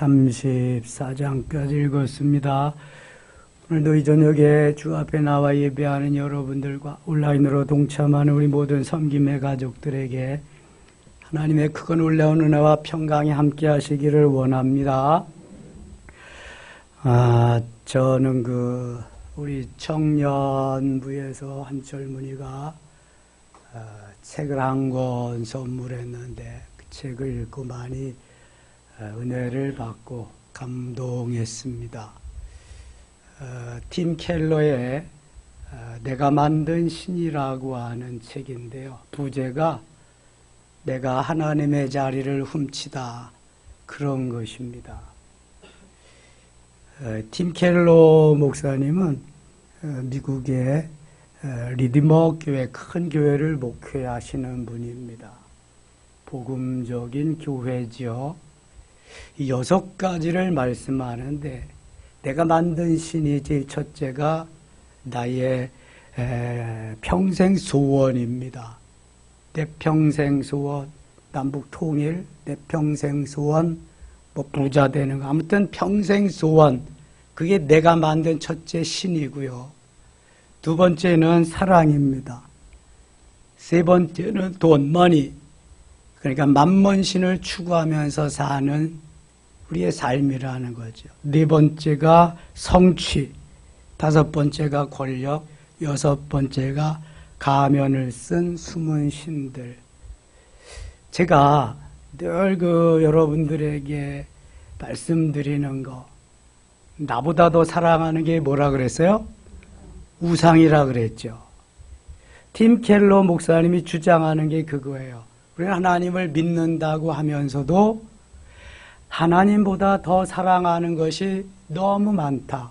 34장까지 읽었습니다. 오늘도 이 저녁에 주 앞에 나와 예배하는 여러분들과 온라인으로 동참하는 우리 모든 섬김의 가족들에게 하나님의 크고 놀라운 은혜와 평강이 함께 하시기를 원합니다. 저는 우리 청년부에서 한 젊은이가 책을 한 권 선물했는데 그 책을 읽고 많이 은혜를 받고 감동했습니다. 팀 켈러의 내가 만든 신이라고 하는 책인데요. 부제가 내가 하나님의 자리를 훔치다, 그런 것입니다. 팀 켈러 목사님은 미국의 리디머 교회, 큰 교회를 목회하시는 분입니다. 복음적인 교회지요. 이 6가지를 말씀하는데, 내가 만든 신이 제일 첫째가 나의 평생 소원입니다. 내 평생 소원, 남북 통일, 내 평생 소원, 부자 되는 거, 아무튼 평생 소원, 그게 내가 만든 첫째 신이고요. 두 번째는 사랑입니다. 세 번째는 돈, 머니, 그러니까 만몬신을 추구하면서 사는 우리의 삶이라는 거죠. 네 번째가 성취, 다섯 번째가 권력, 여섯 번째가 가면을 쓴 숨은 신들. 제가 늘 여러분들에게 말씀드리는 거, 나보다 더 사랑하는 게 뭐라 그랬어요? 우상이라 그랬죠. 팀 켈러 목사님이 주장하는 게 그거예요. 우리는 하나님을 믿는다고 하면서도 하나님보다 더 사랑하는 것이 너무 많다.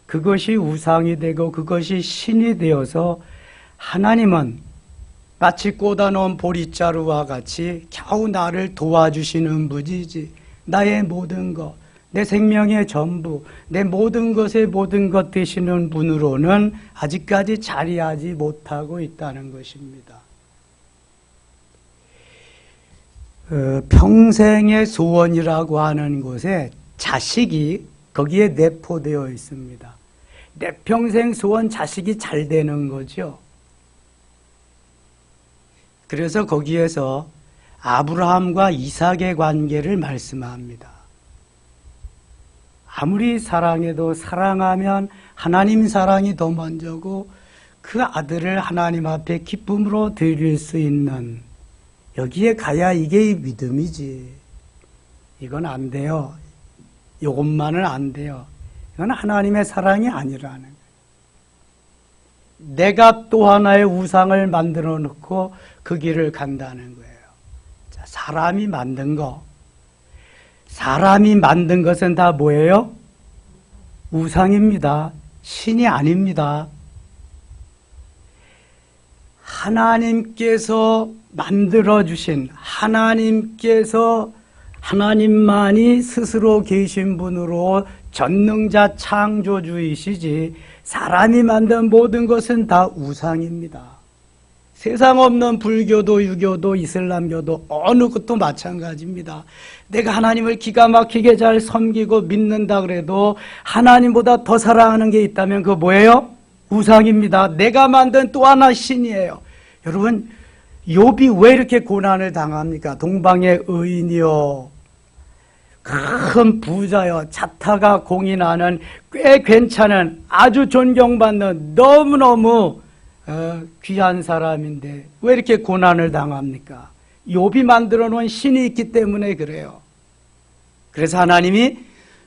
그것이 우상이 되고 그것이 신이 되어서 하나님은 마치 꽂아놓은 보릿자루와 같이 겨우 나를 도와주시는 분이지, 나의 모든 것, 내 생명의 전부, 내 모든 것의 모든 것 되시는 분으로는 아직까지 자리하지 못하고 있다는 것입니다. 평생의 소원이라고 하는 곳에 자식이 거기에 내포되어 있습니다. 내 평생 소원, 자식이 잘 되는 거죠. 그래서 거기에서 아브라함과 이삭의 관계를 말씀합니다. 아무리 사랑해도 사랑하면 하나님 사랑이 더 먼저고 그 아들을 하나님 앞에 기쁨으로 드릴 수 있는, 여기에 가야 이게 믿음이지. 이건 안 돼요. 이것만은 안 돼요. 이건 하나님의 사랑이 아니라는 거예요. 내가 또 하나의 우상을 만들어 놓고 그 길을 간다는 거예요. 자, 사람이 만든 거. 사람이 만든 것은 다 뭐예요? 우상입니다. 신이 아닙니다. 하나님께서 만들어주신, 하나님께서, 하나님만이 스스로 계신 분으로 전능자 창조주이시지, 사람이 만든 모든 것은 다 우상입니다. 세상 없는 불교도 유교도 이슬람교도 어느 것도 마찬가지입니다. 내가 하나님을 기가 막히게 잘 섬기고 믿는다 그래도 하나님보다 더 사랑하는 게 있다면 그거 뭐예요? 우상입니다. 내가 만든 또 하나 신이에요. 여러분, 욥이 왜 이렇게 고난을 당합니까? 동방의 의인이요, 큰 부자요, 자타가 공인하는 꽤 괜찮은, 아주 존경받는 너무너무 귀한 사람인데 왜 이렇게 고난을 당합니까? 욥이 만들어 놓은 신이 있기 때문에 그래요. 그래서 하나님이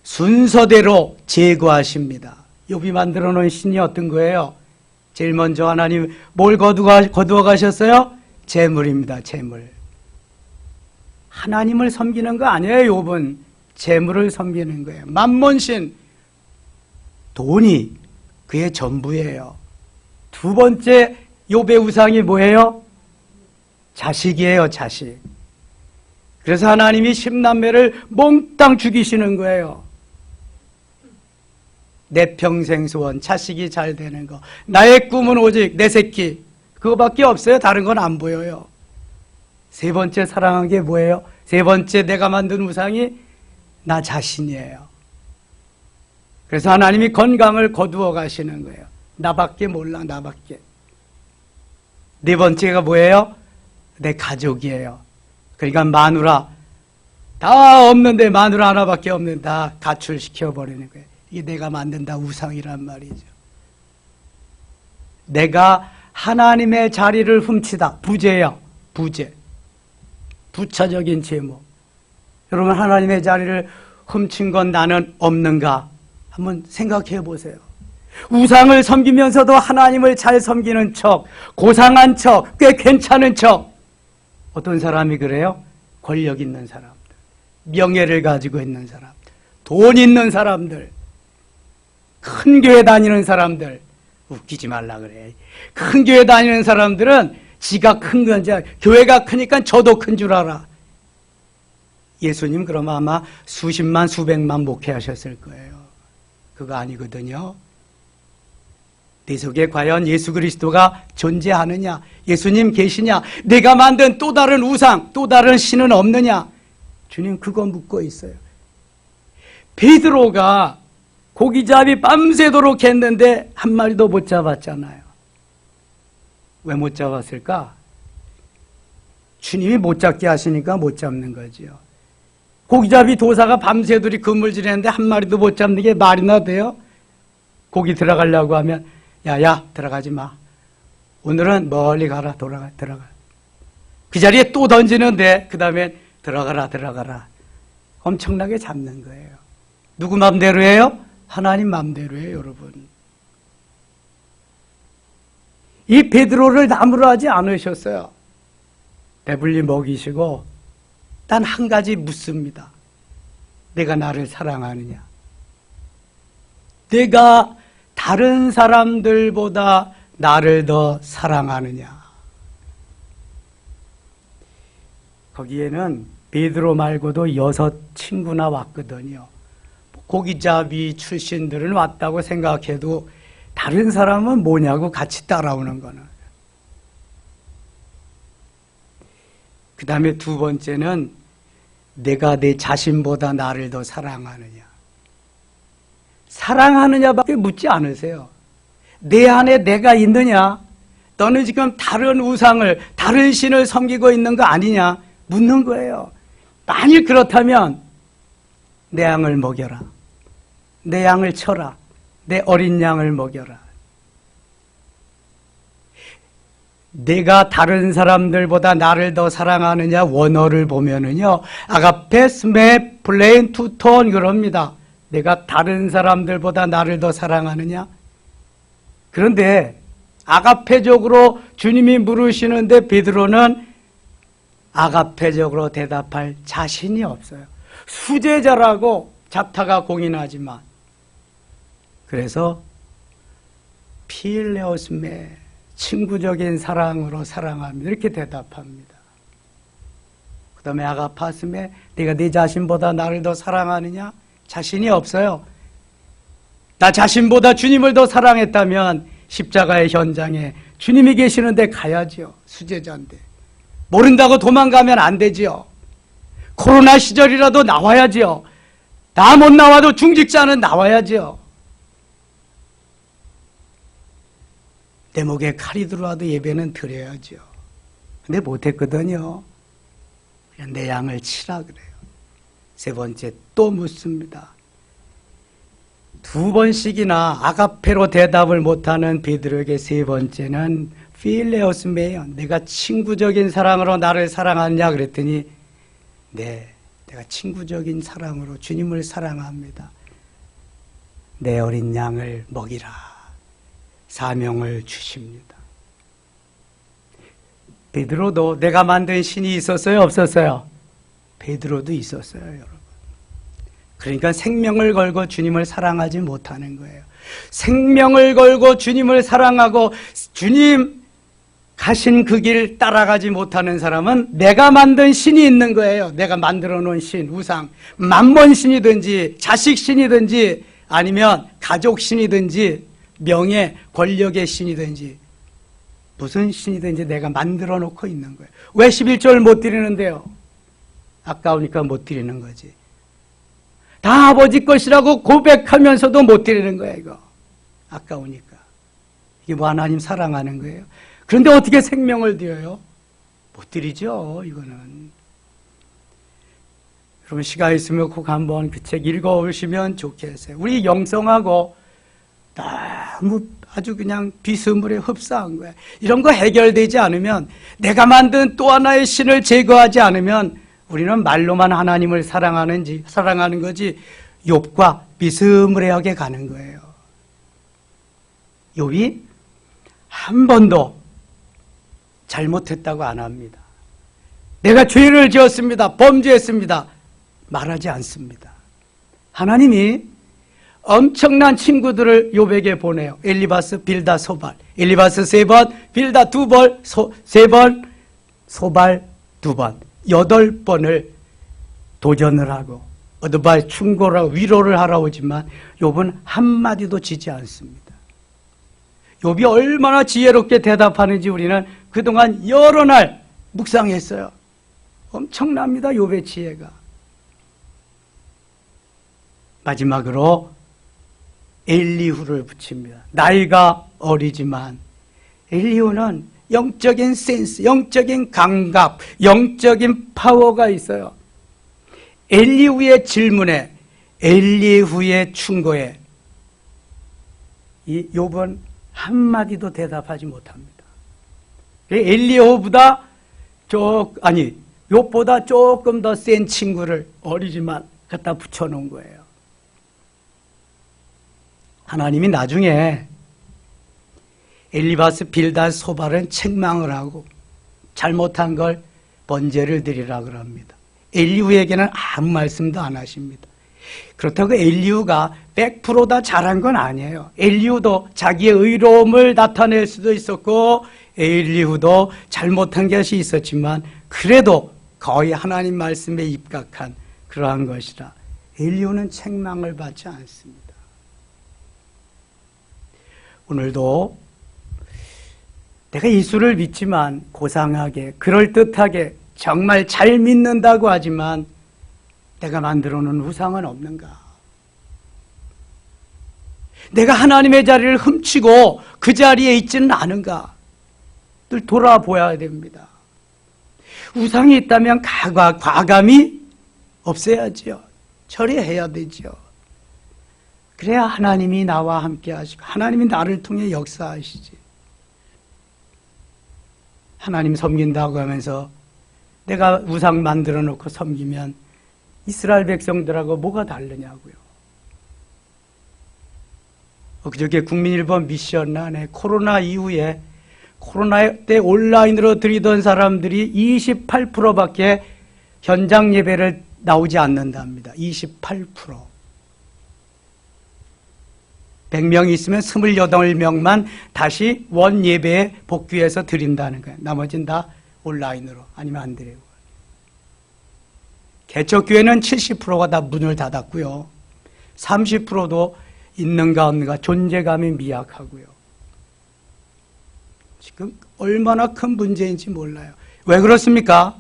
순서대로 제거하십니다. 욥이 만들어 놓은 신이 어떤 거예요? 제일 먼저 하나님 뭘 거두어 가셨어요? 재물입니다. 재물. 하나님을 섬기는 거 아니에요. 욥은 재물을 섬기는 거예요. 만몬신, 돈이 그의 전부예요. 두 번째 욥의 우상이 뭐예요? 자식이에요. 자식. 그래서 하나님이 10남매를 몽땅 죽이시는 거예요. 내 평생 소원, 자식이 잘 되는 거. 나의 꿈은 오직 내 새끼, 그거밖에 없어요. 다른 건 안 보여요. 세 번째 사랑한 게 뭐예요? 세 번째 내가 만든 우상이 나 자신이에요. 그래서 하나님이 건강을 거두어 가시는 거예요. 나밖에 몰라, 나밖에. 네 번째가 뭐예요? 내 가족이에요. 그러니까 마누라, 다 없는데 마누라 하나밖에 없는데 다 가출시켜버리는 거예요. 이게 내가 만든 다 우상이란 말이죠. 내가 하나님의 자리를 훔치다. 부재예요. 부재. 부차적인 제목. 여러분, 하나님의 자리를 훔친 건 나는 없는가? 한번 생각해 보세요. 우상을 섬기면서도 하나님을 잘 섬기는 척, 고상한 척, 꽤 괜찮은 척. 어떤 사람이 그래요? 권력 있는 사람들, 명예를 가지고 있는 사람들, 돈 있는 사람들, 큰 교회 다니는 사람들. 웃기지 말라 그래. 큰 교회 다니는 사람들은 지가 큰 건지, 교회가 크니까 저도 큰 줄 알아. 예수님 그러면 아마 수십만 수백만 목회하셨을 거예요. 그거 아니거든요. 내 속에 과연 예수 그리스도가 존재하느냐, 예수님 계시냐, 내가 만든 또 다른 우상, 또 다른 신은 없느냐, 주님 그거 묻고 있어요. 베드로가 고기잡이 밤새도록 했는데 한 마리도 못 잡았잖아요. 왜 못 잡았을까? 주님이 못 잡게 하시니까 못 잡는 거지요. 고기잡이 도사가 밤새도록 그물질했는데 한 마리도 못 잡는 게 말이나 돼요? 고기 들어가려고 하면 야야 들어가지 마. 오늘은 멀리 가라. 들어가. 그 자리에 또 던지는데 그 다음에 들어가라. 엄청나게 잡는 거예요. 누구 맘대로예요? 하나님 맘대로예요, 여러분. 이 베드로를 나무로 하지 않으셨어요. 배불리 먹이시고 단 한 가지 묻습니다. 내가 나를 사랑하느냐? 내가 다른 사람들보다 나를 더 사랑하느냐? 거기에는 베드로 말고도 6 친구나 왔거든요. 고기잡이 출신들은 왔다고 생각해도 다른 사람은 뭐냐고 같이 따라오는 거는. 그 다음에 2번째는 내가 내 자신보다 나를 더 사랑하느냐. 사랑하느냐밖에 묻지 않으세요. 내 안에 내가 있느냐? 너는 지금 다른 우상을, 다른 신을 섬기고 있는 거 아니냐? 묻는 거예요. 만일 그렇다면 내 양을 먹여라. 내 양을 쳐라. 내 어린 양을 먹여라. 내가 다른 사람들보다 나를 더 사랑하느냐 원어를 보면은요, 아가페 스메 플레인 투톤 그럽니다. 내가 다른 사람들보다 나를 더 사랑하느냐? 그런데 아가페적으로 주님이 물으시는데 베드로는 아가페적으로 대답할 자신이 없어요. 수제자라고 자타가 공인하지만. 그래서 필레오스메 친구적인 사랑으로 사랑합니다. 이렇게 대답합니다. 그 다음에 아가파스메 내가 네 자신보다 나를 더 사랑하느냐? 자신이 없어요. 나 자신보다 주님을 더 사랑했다면 십자가의 현장에 주님이 계시는데 가야지요. 수제자인데. 모른다고 도망가면 안 되지요. 코로나 시절이라도 나와야지요. 나 못 나와도 중직자는 나와야지요. 내 목에 칼이 들어와도 예배는 드려야죠. 근데 못했거든요. 그냥 내 양을 치라 그래요. 3번째 또 묻습니다. 2번씩이나 아가페로 대답을 못하는 베드로에게 3번째는 필레오스메요. 내가 친구적인 사랑으로 나를 사랑하느냐 그랬더니 네, 내가 친구적인 사랑으로 주님을 사랑합니다. 내 어린 양을 먹이라. 사명을 주십니다. 베드로도 내가 만든 신이 있었어요? 없었어요? 베드로도 있었어요, 여러분. 그러니까 생명을 걸고 주님을 사랑하지 못하는 거예요. 생명을 걸고 주님을 사랑하고 주님 가신 그 길 따라가지 못하는 사람은 내가 만든 신이 있는 거예요. 내가 만들어 놓은 신, 우상, 만몬 신이든지 자식 신이든지 아니면 가족 신이든지 명예, 권력의 신이든지 무슨 신이든지 내가 만들어 놓고 있는 거예요. 왜 11조를 못 드리는데요? 아까우니까 못 드리는 거지. 다 아버지 것이라고 고백하면서도 못 드리는 거예요, 이거. 아까우니까. 이게 뭐 하나님 사랑하는 거예요. 그런데 어떻게 생명을 드려요? 못 드리죠, 이거는. 여러분, 시간 있으면 꼭 한번 그 책 읽어보시면 좋겠어요. 우리 영성하고 너무 아주 그냥 비스물에 흡사한 거예요. 이런 거 해결되지 않으면, 내가 만든 또 하나의 신을 제거하지 않으면 우리는 말로만 하나님을 사랑하는 거지 욥과 비스무리하게 가는 거예요. 욥이 한 번도 잘못했다고 안 합니다. 내가 죄를 지었습니다. 범죄했습니다. 말하지 않습니다. 하나님이 엄청난 친구들을 욥에게 보내요. 엘리바스, 빌다, 소발. 엘리바스 3번, 빌다 2번, 3번, 소발 2번. 8번을 도전을 하고 어드바이스, 충고를 하고 위로를 하러 오지만 욥은 한마디도 지지 않습니다. 욥이 얼마나 지혜롭게 대답하는지 우리는 그동안 여러 날 묵상했어요. 엄청납니다, 욥의 지혜가. 마지막으로 엘리후를 붙입니다. 나이가 어리지만 엘리후는 영적인 센스, 영적인 감각, 영적인 파워가 있어요. 엘리후의 질문에, 엘리후의 충고에 이 욥은 한마디도 대답하지 못합니다. 엘리후보다 욥보다 조금 더 센 친구를 어리지만 갖다 붙여놓은 거예요. 하나님이 나중에 엘리바스, 빌닷, 소발은 책망을 하고 잘못한 걸 번제를 드리라고 합니다. 엘리후에게는 아무 말씀도 안 하십니다. 그렇다고 엘리후가 100% 다 잘한 건 아니에요. 엘리후도 자기의 의로움을 나타낼 수도 있었고 엘리후도 잘못한 것이 있었지만 그래도 거의 하나님 말씀에 입각한 그러한 것이라 엘리후는 책망을 받지 않습니다. 오늘도 내가 예수를 믿지만 고상하게, 그럴듯하게, 정말 잘 믿는다고 하지만 내가 만들어 놓은 우상은 없는가? 내가 하나님의 자리를 훔치고 그 자리에 있지는 않은가? 늘 돌아보아야 됩니다. 우상이 있다면 과감히 없애야지요. 처리해야 되죠. 그래야 하나님이 나와 함께 하시고 하나님이 나를 통해 역사하시지. 하나님 섬긴다고 하면서 내가 우상 만들어 놓고 섬기면 이스라엘 백성들하고 뭐가 다르냐고요. 그저께 국민일보 미션란에 코로나 이후에 코로나 때 온라인으로 드리던 사람들이 28%밖에 현장 예배를 나오지 않는답니다. 28%. 100명이 있으면 28명만 다시 원 예배에 복귀해서 드린다는 거예요. 나머지는 다 온라인으로 아니면 안 드리고. 개척교회는 70%가 다 문을 닫았고요. 30%도 있는가 없는가 존재감이 미약하고요. 지금 얼마나 큰 문제인지 몰라요. 왜 그렇습니까?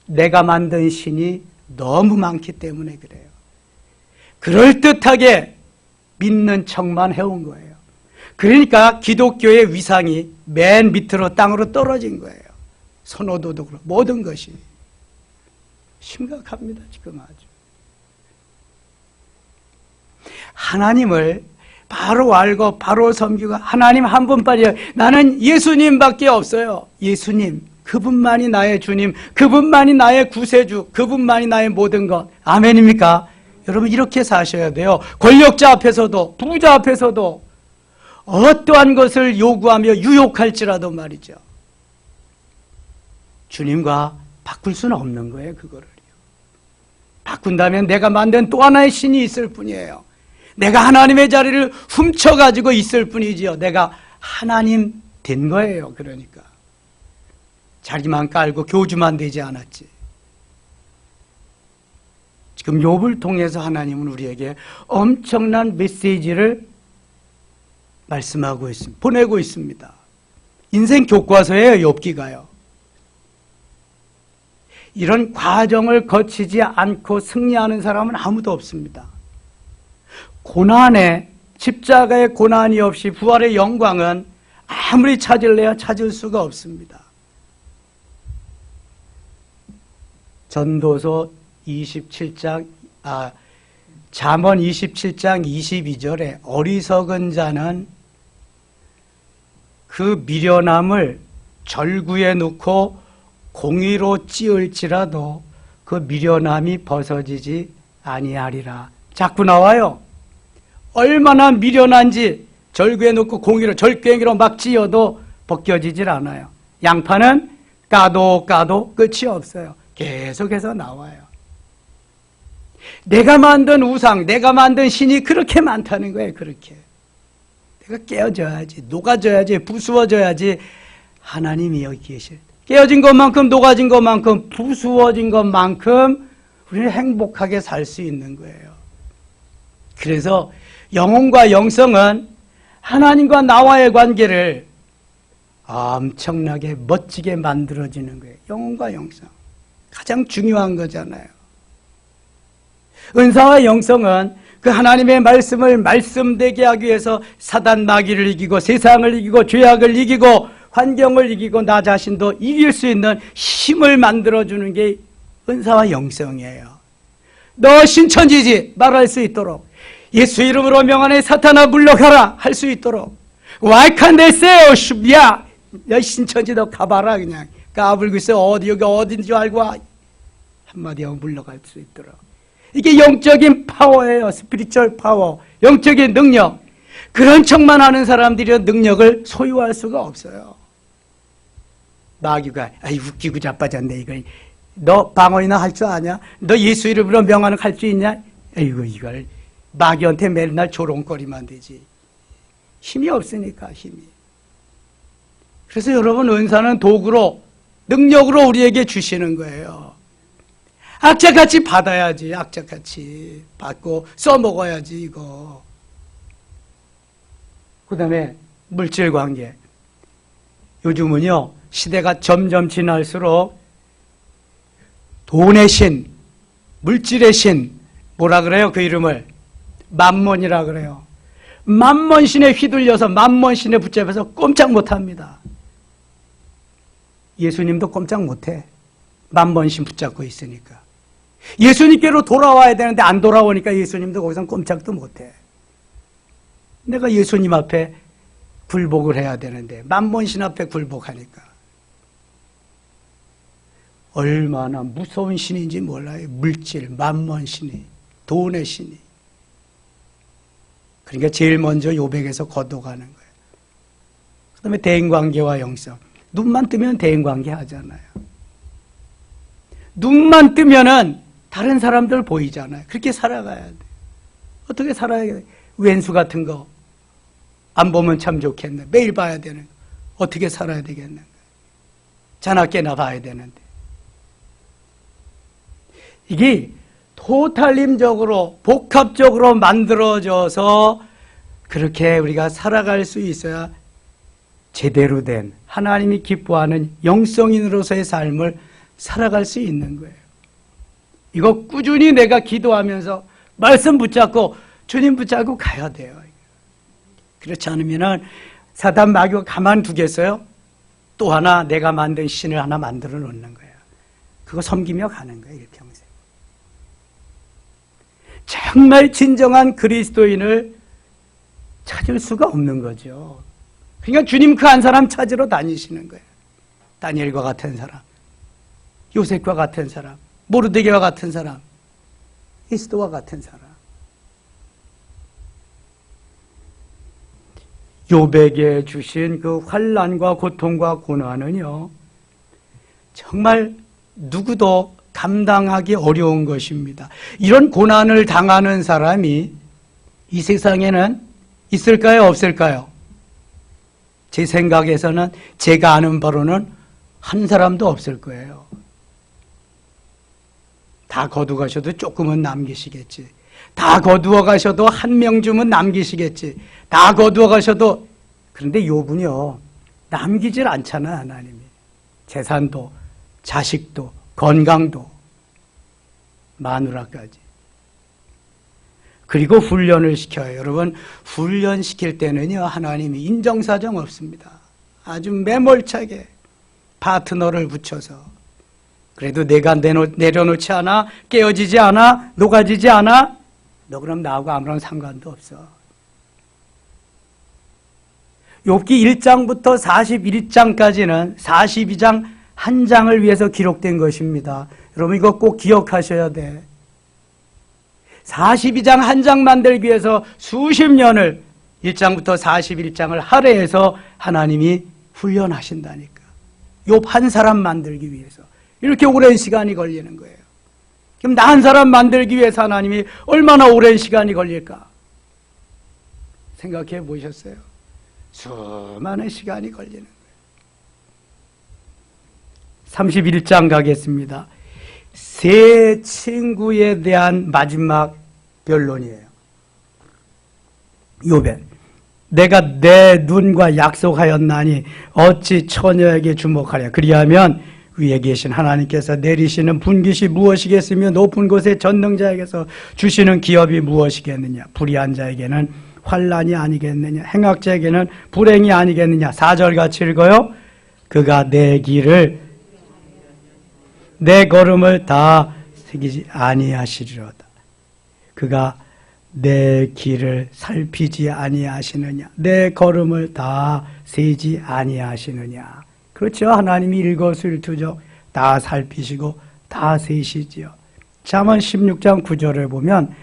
내가 만든 신이 너무 많기 때문에 그래요. 그럴듯하게 믿는 척만 해온 거예요. 그러니까 기독교의 위상이 맨 밑으로 땅으로 떨어진 거예요. 선호도도 그렇고 모든 것이. 심각합니다, 지금 아주. 하나님을 바로 알고 바로 섬기고 하나님 한 분뿐이에요. 나는 예수님밖에 없어요. 예수님, 그분만이 나의 주님, 그분만이 나의 구세주, 그분만이 나의 모든 것. 아멘입니까? 여러분 이렇게 사셔야 돼요. 권력자 앞에서도 부자 앞에서도 어떠한 것을 요구하며 유혹할지라도 말이죠. 주님과 바꿀 수는 없는 거예요. 그거를요. 바꾼다면 내가 만든 또 하나의 신이 있을 뿐이에요. 내가 하나님의 자리를 훔쳐가지고 있을 뿐이지요. 내가 하나님 된 거예요. 그러니까 자리만 깔고 교주만 되지 않았지. 지금 욥을 통해서 하나님은 우리에게 엄청난 메시지를 말씀하고 있습니다. 보내고 있습니다. 인생 교과서예요. 욥기가요. 이런 과정을 거치지 않고 승리하는 사람은 아무도 없습니다. 고난에, 십자가의 고난이 없이 부활의 영광은 아무리 찾을래야 찾을 수가 없습니다. 전도서 27장, 잠언 27장 22절에 어리석은 자는 그 미련함을 절구에 놓고 공의로 찌을지라도 그 미련함이 벗어지지 아니하리라. 자꾸 나와요. 얼마나 미련한지 절구에 놓고 공의로 절괭이로 막 찌어도 벗겨지질 않아요. 양파는 까도 끝이 없어요. 계속해서 나와요. 내가 만든 우상, 내가 만든 신이 그렇게 많다는 거예요. 그렇게 내가 깨어져야지, 녹아져야지, 부수어져야지. 하나님이 여기 계실, 깨어진 것만큼, 녹아진 것만큼, 부수어진 것만큼 우리는 행복하게 살 수 있는 거예요. 그래서 영혼과 영성은 하나님과 나와의 관계를 엄청나게 멋지게 만들어지는 거예요. 영혼과 영성 가장 중요한 거잖아요. 은사와 영성은 그 하나님의 말씀을 말씀되게 하기 위해서 사단 마귀를 이기고 세상을 이기고 죄악을 이기고 환경을 이기고 나 자신도 이길 수 있는 힘을 만들어주는 게 은사와 영성이에요. 너 신천지지 말할 수 있도록, 예수 이름으로 명하네 사탄아 물러가라 할 수 있도록, 와이칸데세요 슈비야, 야 신천지 너 가봐라, 그냥 까불고 있어. 어디 여기 어딘 줄 알고 한마디 하고 물러갈 수 있도록. 이게 영적인 파워예요. 스피리추얼 파워, 영적인 능력. 그런 척만 하는 사람들이 능력을 소유할 수가 없어요. 마귀가 아이 웃기고 자빠졌네 이거. 너 방언이나 할 줄 아냐? 너 예수 이름으로 명하는 할 수 있냐? 아이고 이걸 마귀한테 맨날 조롱거리면 되지. 힘이 없으니까 힘이. 그래서 여러분 은사는 도구로, 능력으로 우리에게 주시는 거예요. 악착같이 받아야지. 악착같이 받고 써먹어야지 이거. 그 다음에 물질관계. 요즘은요 시대가 점점 지날수록 돈의 신, 물질의 신, 뭐라 그래요? 그 이름을 맘몬이라 그래요. 맘몬신에 휘둘려서 맘몬신에 붙잡혀서 꼼짝 못합니다. 예수님도 꼼짝 못해. 맘몬신 붙잡고 있으니까. 예수님께로 돌아와야 되는데 안 돌아오니까 예수님도 거기서 꼼짝도 못해. 내가 예수님 앞에 굴복을 해야 되는데 맘몬신 앞에 굴복하니까. 얼마나 무서운 신인지 몰라요. 물질, 맘몬신이, 돈의 신이. 그러니까 제일 먼저 요백에서 걷어가는 거예요. 그 다음에 대인관계와 영성. 눈만 뜨면 대인관계 하잖아요. 눈만 뜨면은 다른 사람들 보이잖아요. 그렇게 살아가야 돼. 어떻게 살아야 돼? 왼수 같은 거 안 보면 참 좋겠네. 매일 봐야 되는 거. 어떻게 살아야 되겠는가. 자나깨나 봐야 되는데. 이게 토탈림적으로 복합적으로 만들어져서 그렇게 우리가 살아갈 수 있어야 제대로 된 하나님이 기뻐하는 영성인으로서의 삶을 살아갈 수 있는 거예요. 이거 꾸준히 내가 기도하면서 말씀 붙잡고 주님 붙잡고 가야 돼요. 그렇지 않으면 사단 마귀가 가만두겠어요? 또 하나 내가 만든 신을 하나 만들어 놓는 거예요. 그거 섬기며 가는 거예요. 일평생. 정말 진정한 그리스도인을 찾을 수가 없는 거죠. 그러니까 주님 그 한 사람 찾으러 다니시는 거예요. 다니엘과 같은 사람, 요셉과 같은 사람, 모르드게와 같은 사람, 에스더와 같은 사람. 요백에 주신 그 환난과 고통과 고난은요, 정말 누구도 감당하기 어려운 것입니다. 이런 고난을 당하는 사람이 이 세상에는 있을까요? 없을까요? 제 생각에서는, 제가 아는 바로는 한 사람도 없을 거예요. 다 거두가셔도 조금은 남기시겠지. 다 거두어 가셔도 한 명 주면 남기시겠지. 다 거두어 가셔도. 그런데 욥은요 남기질 않잖아. 하나님이 재산도 자식도 건강도, 마누라까지. 그리고 훈련을 시켜요. 여러분, 훈련시킬 때는요, 하나님이 인정사정 없습니다. 아주 매몰차게 파트너를 붙여서, 그래도 내가 내려놓지 않아? 깨어지지 않아? 녹아지지 않아? 너 그럼 나하고 아무런 상관도 없어. 욥기 1장부터 41장까지는 42장 한 장을 위해서 기록된 것입니다. 여러분 이거 꼭 기억하셔야 돼. 42장 한 장 만들기 위해서 수십 년을 1장부터 41장을 할애해서 하나님이 훈련하신다니까. 욥 한 사람 만들기 위해서 이렇게 오랜 시간이 걸리는 거예요. 그럼 나 한 사람 만들기 위해서 하나님이 얼마나 오랜 시간이 걸릴까? 생각해 보셨어요? 수많은 시간이 걸리는 거예요. 31장 가겠습니다. 세 친구에 대한 마지막 변론이에요. 욥에 내가 내 눈과 약속하였나니 어찌 처녀에게 주목하랴. 그리하면 위에 계신 하나님께서 내리시는 분깃이 무엇이겠으며 높은 곳의 전능자에게서 주시는 기업이 무엇이겠느냐. 불의한 자에게는 환난이 아니겠느냐. 행악자에게는 불행이 아니겠느냐. 4절 같이 읽어요. 그가 내 길을 내 걸음을 다 새기지 아니하시리로다. 그가 내 길을 살피지 아니하시느냐. 내 걸음을 다 세지 아니하시느냐. 그렇죠. 하나님이 일거수일투족 다 살피시고 다 세시지요. 잠언 16장 9절을 보면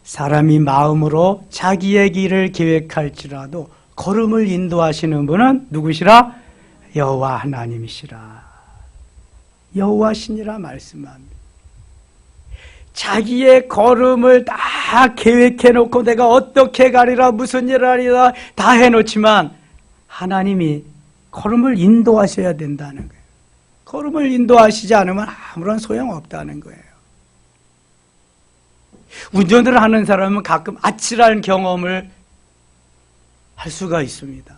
사람이 마음으로 자기의 길을 계획할지라도 걸음을 인도하시는 분은 누구시라? 여호와 하나님이시라. 여호와시니라 말씀합니다. 자기의 걸음을 다 계획해놓고 내가 어떻게 가리라 무슨 일을 하리라 다 해놓지만 하나님이 걸음을 인도하셔야 된다는 거예요. 걸음을 인도하시지 않으면 아무런 소용없다는 거예요. 운전을 하는 사람은 가끔 아찔한 경험을 할 수가 있습니다.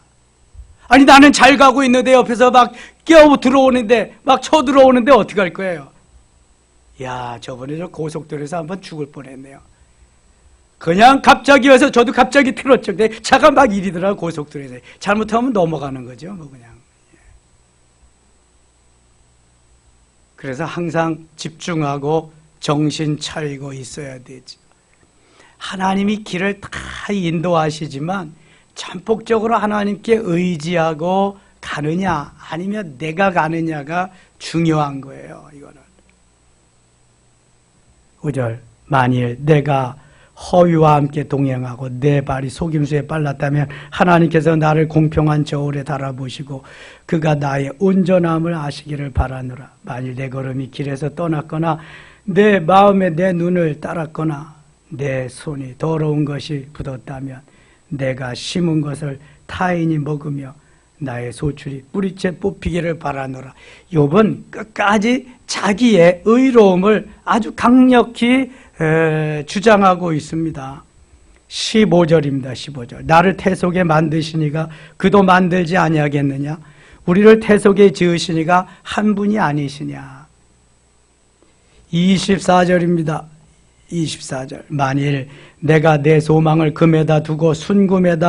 아니 나는 잘 가고 있는데 옆에서 막 끼어 들어오는데 막 쳐 들어오는데 어떻게 할 거예요? 야, 저번에 저 고속도로에서 한번 죽을 뻔했네요. 그냥 갑자기 와서 저도 갑자기 틀었죠. 근데 차가 막 이리더라고 고속도로에서. 잘못하면 넘어가는 거죠. 뭐 그냥. 그래서 항상 집중하고 정신 차리고 있어야 되죠. 하나님이 길을 다 인도하시지만 전폭적으로 하나님께 의지하고 가느냐 아니면 내가 가느냐가 중요한 거예요. 이거는 5절 만일 내가 허위와 함께 동행하고 내 발이 속임수에 빨랐다면 하나님께서 나를 공평한 저울에 달아보시고 그가 나의 온전함을 아시기를 바라노라. 만일 내 걸음이 길에서 떠났거나 내 마음에 내 눈을 따랐거나 내 손이 더러운 것이 굳었다면 내가 심은 것을 타인이 먹으며 나의 소출이 뿌리째 뽑히기를 바라노라. 욥은 끝까지 자기의 의로움을 아주 강력히 주장하고 있습니다. 15절입니다. 15절. 나를 태속에 만드시니가 그도 만들지 아니하겠느냐. 우리를 태속에 지으시니가 한 분이 아니시냐. 24절입니다. 24절. 만일 내가 내 소망을 금에다 두고 순금에게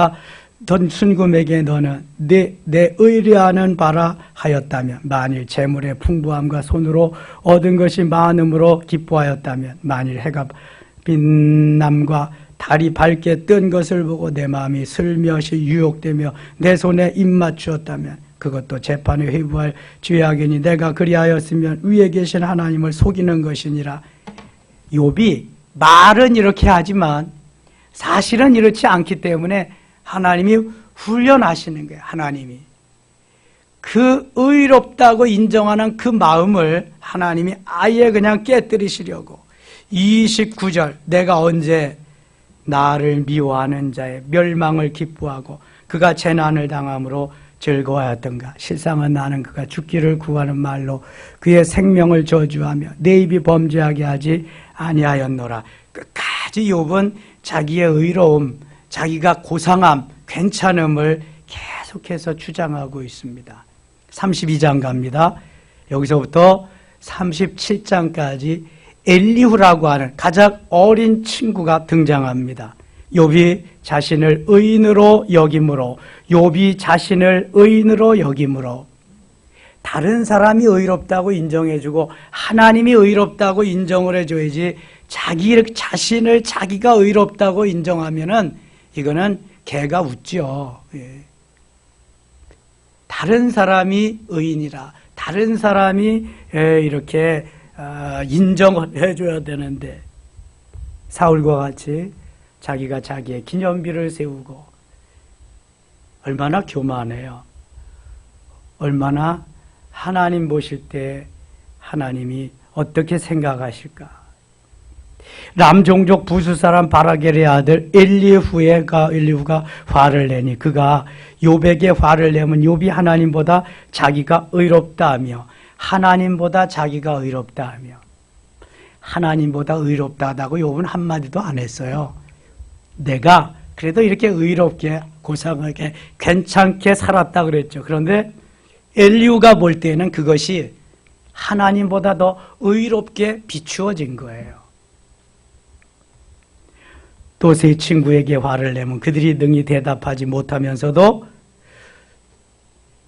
너는 내 의뢰하는 바라 하였다면 만일 재물의 풍부함과 손으로 얻은 것이 많음으로 기뻐하였다면 만일 해가 빛남과 달이 밝게 뜬 것을 보고 내 마음이 슬며시 유혹되며 내 손에 입맞추었다면 그것도 재판에 회부할 죄악이니 내가 그리하였으면 위에 계신 하나님을 속이는 것이니라. 욥이 말은 이렇게 하지만 사실은 이렇지 않기 때문에 하나님이 훈련하시는 거예요. 하나님이 그 의롭다고 인정하는 그 마음을 하나님이 아예 그냥 깨뜨리시려고 29절 내가 언제 나를 미워하는 자의 멸망을 기뻐하고 그가 재난을 당함으로 즐거워하였던가. 실상은 나는 그가 죽기를 구하는 말로 그의 생명을 저주하며 내 입이 범죄하게 하지 아니하였노라. 끝까지 욥은 자기의 의로움, 자기가 고상함, 괜찮음을 계속해서 주장하고 있습니다. 32장 갑니다. 여기서부터 37장까지 엘리후라고 하는 가장 어린 친구가 등장합니다. 욥이 자신을 의인으로 여김으로, 욥이 자신을 의인으로 여김으로, 다른 사람이 의롭다고 인정해주고 하나님이 의롭다고 인정을 해줘야지, 자기 자신을 자기가 의롭다고 인정하면은 이거는 개가 웃죠. 예. 다른 사람이 의인이라, 다른 사람이 이렇게 인정을 해줘야 되는데, 사울과 같이 자기가 자기의 기념비를 세우고, 얼마나 교만해요. 얼마나 하나님 보실 때 하나님이 어떻게 생각하실까? 람종족 부수 사람 바라겔의 아들 엘리후가 화를 내니, 그가 욥에게 화를 내면 욥이 하나님보다 자기가 의롭다 하며, 하나님보다 자기가 의롭다 하며, 하나님보다 의롭다 하다고 욥은 한마디도 안 했어요. 내가 그래도 이렇게 의롭게 고상하게 괜찮게 살았다 그랬죠. 그런데 엘리후가 볼 때는 그것이 하나님보다 더 의롭게 비추어진 거예요. 또 세 친구에게 화를 내면 그들이 능히 대답하지 못하면서도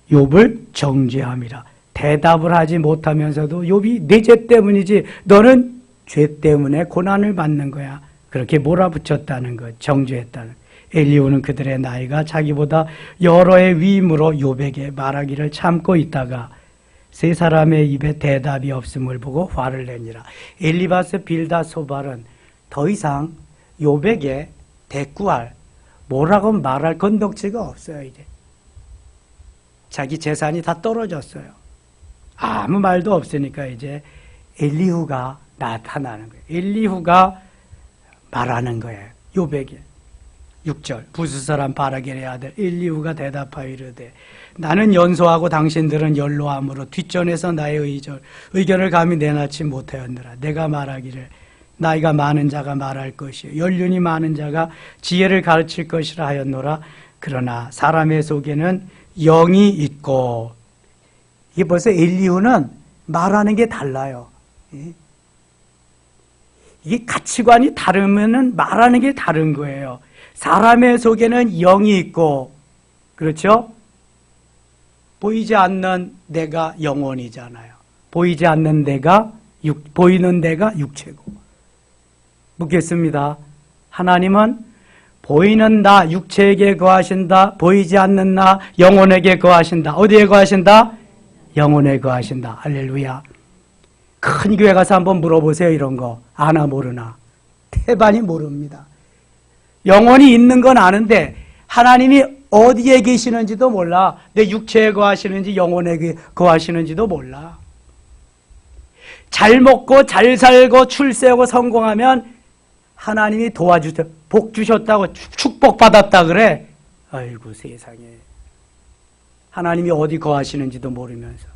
욥을 정죄함이라. 대답을 하지 못하면서도 욥이 내 죄 때문이지 너는 죄 때문에 고난을 받는 거야. 그렇게 몰아붙였다는 것, 정죄했다는 것. 엘리후는 그들의 나이가 자기보다 여러 해 위임으로 욥에게 말하기를 참고 있다가 세 사람의 입에 대답이 없음을 보고 화를 내니라. 엘리바스, 빌다, 소발은 더 이상 욥에게 대꾸할, 뭐라고 말할 건덕지가 없어요. 이제 자기 재산이 다 떨어졌어요. 아무 말도 없으니까 이제 엘리후가 나타나는 거예요. 엘리후가 말하는 거예요. 욥에게. 6절 부수사람 바라겔의 아들 엘리후가 대답하여 이르되 나는 연소하고 당신들은 연로함으로 뒷전에서 나의 의견을 감히 내놓지 못하였느라. 내가 말하기를 나이가 많은 자가 말할 것이요 연륜이 많은 자가 지혜를 가르칠 것이라 하였노라. 그러나 사람의 속에는 영이 있고, 이게 벌써 엘리후는 말하는 게 달라요. 이게 가치관이 다르면은 말하는 게 다른 거예요. 사람의 속에는 영이 있고, 그렇죠? 보이지 않는 내가 영혼이잖아요. 보이지 않는 내가 보이는 내가 육체고. 묻겠습니다. 하나님은 보이는 나 육체에게 거하신다. 보이지 않는 나 영혼에게 거하신다. 어디에 거하신다? 영혼에 거하신다. 할렐루야. 큰 교회 가서 한번 물어보세요. 이런 거 아나 모르나? 태반이 모릅니다. 영혼이 있는 건 아는데 하나님이 어디에 계시는지도 몰라. 내 육체에 거하시는지 영혼에 거하시는지도 몰라. 잘 먹고 잘 살고 출세하고 성공하면 하나님이 도와주셔, 복 주셨다고 축복받았다 그래. 아이고 세상에. 하나님이 어디 거하시는지도 모르면서,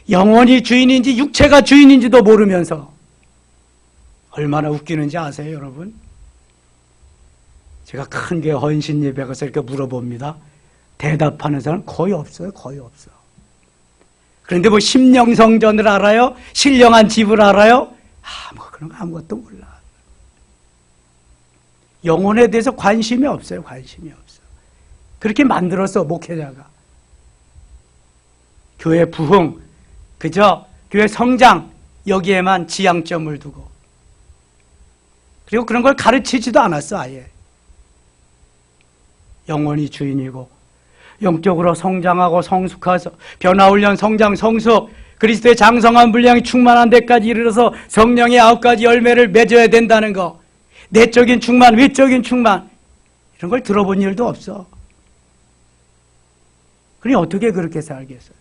영혼이 주인인지 육체가 주인인지도 모르면서 얼마나 웃기는지 아세요, 여러분? 제가 큰 게 헌신 예배 가서 이렇게 물어봅니다. 대답하는 사람 거의 없어요. 거의 없어. 그런데 뭐 심령성전을 알아요? 신령한 집을 알아요? 그런 거 아무것도 몰라. 영혼에 대해서 관심이 없어요. 관심이 없어. 그렇게 만들었어, 목회자가. 교회 부흥, 그저 교회 성장, 여기에만 지향점을 두고. 그리고 그런 걸 가르치지도 않았어, 아예. 영혼이 주인이고 영적으로 성장하고 성숙해서 변화훈련, 성장, 성숙, 그리스도의 장성한 분량이 충만한 데까지 이르러서 성령의 9가지 열매를 맺어야 된다는 거, 내적인 충만, 외적인 충만, 이런 걸 들어본 일도 없어. 그러니 어떻게 그렇게 살겠어요?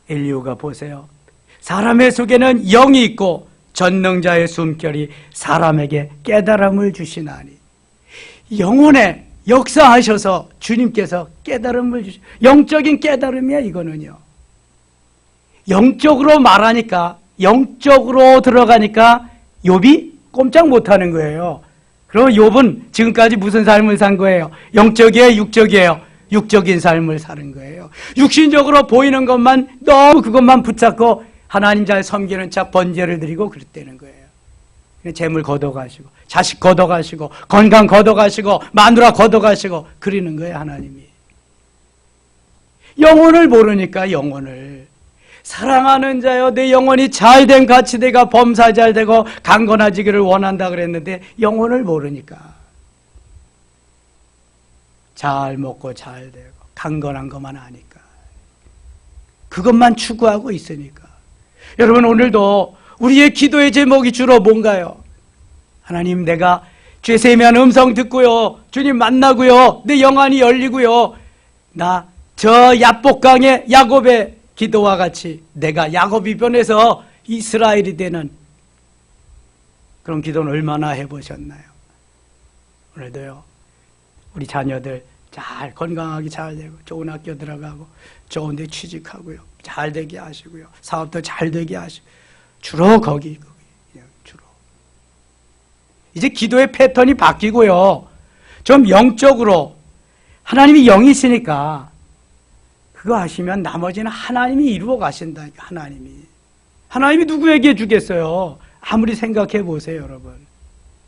엘리후가 보세요. 사람의 속에는 영이 있고 전능자의 숨결이 사람에게 깨달음을 주시나니. 영혼에 역사하셔서 주님께서 깨달음을 주시, 영적인 깨달음이야 이거는요. 영적으로 말하니까, 영적으로 들어가니까 욥이 꼼짝 못하는 거예요. 그럼 욥은 지금까지 무슨 삶을 산 거예요? 영적이에요, 육적이에요? 육적인 삶을 사는 거예요. 육신적으로 보이는 것만 너무 그것만 붙잡고 하나님 잘 섬기는 자 번제를 드리고 그랬다는 거예요. 재물 걷어가시고 자식 걷어가시고 건강 걷어가시고 마누라 걷어가시고 그러는 거예요. 하나님이. 영혼을 모르니까 영혼을. 사랑하는 자여 내 영혼이 잘된 같이 내가 범사 잘되고 강건해지기를 원한다 그랬는데 영혼을 모르니까 잘 먹고 잘 되고 강건한 것만 아니까 그것만 추구하고 있으니까. 여러분 오늘도 우리의 기도의 제목이 주로 뭔가요? 하나님 내가 죄세면 음성 듣고요 주님 만나고요 내 영안이 열리고요 나 저 야복강의 야곱의 기도와 같이 내가 야곱이 변해서 이스라엘이 되는 그런 기도는 얼마나 해보셨나요? 오늘도요 우리 자녀들 잘 건강하게 잘 되고 좋은 학교 들어가고 좋은 데 취직하고요 잘 되게 하시고요 사업도 잘 되게 하시고 주로 거기 그냥 주로 이제 기도의 패턴이 바뀌고요 좀 영적으로 하나님이 영이시니까 그거 하시면 나머지는 하나님이 이루어 가신다. 하나님이 누구에게 주겠어요? 아무리 생각해 보세요, 여러분.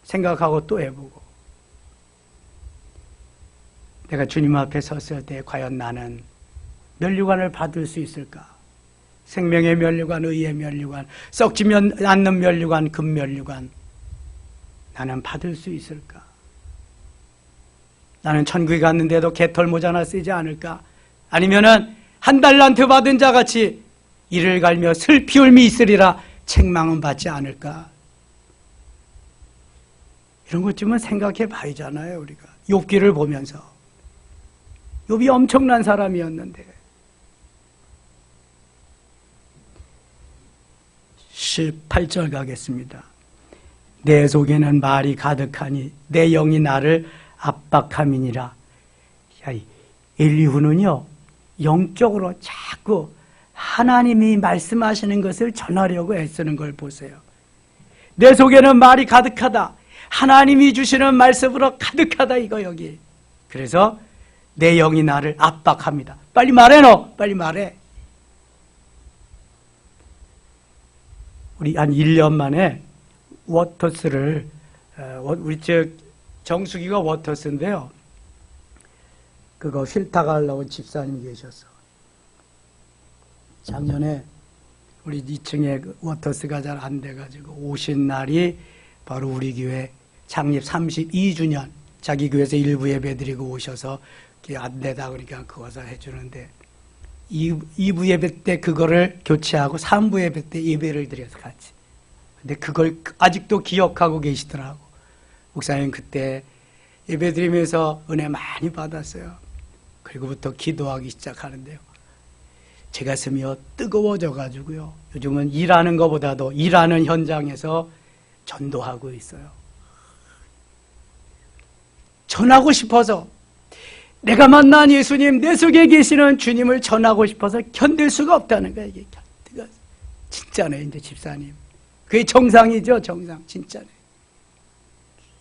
생각하고 또 해보고. 내가 주님 앞에 섰을 때 과연 나는 면류관을 받을 수 있을까? 생명의 면류관, 의의 면류관, 썩지 않는 면류관, 금면류관. 나는 받을 수 있을까? 나는 천국에 갔는데도 개털 모자 하나 쓰지 않을까? 아니면은 한 달란트 받은 자같이 이를 갈며 슬피 울미 있으리라 책망은 받지 않을까? 이런 것 좀 생각해 봐야잖아요 우리가. 욥기를 보면서 욥이 엄청난 사람이었는데 18절 가겠습니다. 내 속에는 말이 가득하니 내 영이 나를 압박함이니라. 엘리후는요 영적으로 자꾸 하나님이 말씀하시는 것을 전하려고 애쓰는 걸 보세요. 내 속에는 말이 가득하다. 하나님이 주시는 말씀으로 가득하다 이거 여기. 그래서 내 영이 나를 압박합니다. 빨리 말해 너. 빨리 말해. 우리 한 1년 만에 워터스를 우리 정수기가 워터스인데요. 그거 필터 가려고 집사님이 계셨어. 작년에 우리 2층에 워터스가 잘 안 돼가지고 오신 날이 바로 우리 교회 창립 32주년 자기 교회에서 일부 예배 드리고 오셔서 안 되다 그러니까 그것을 해주는데 2부 예배 때 그거를 교체하고 3부 예배 때 예배를 드려서 같이. 근데 그걸 아직도 기억하고 계시더라고. 목사님 그때 예배 드리면서 은혜 많이 받았어요. 그리고부터 기도하기 시작하는데요. 제 가슴이요 뜨거워져 가지고요. 요즘은 일하는 것보다도 일하는 현장에서 전도하고 있어요. 전하고 싶어서 내가 만난 예수님 내 속에 계시는 주님을 전하고 싶어서 견딜 수가 없다는 거예요. 이게 진짜네 이제 집사님. 그게 정상이죠. 정상 진짜네.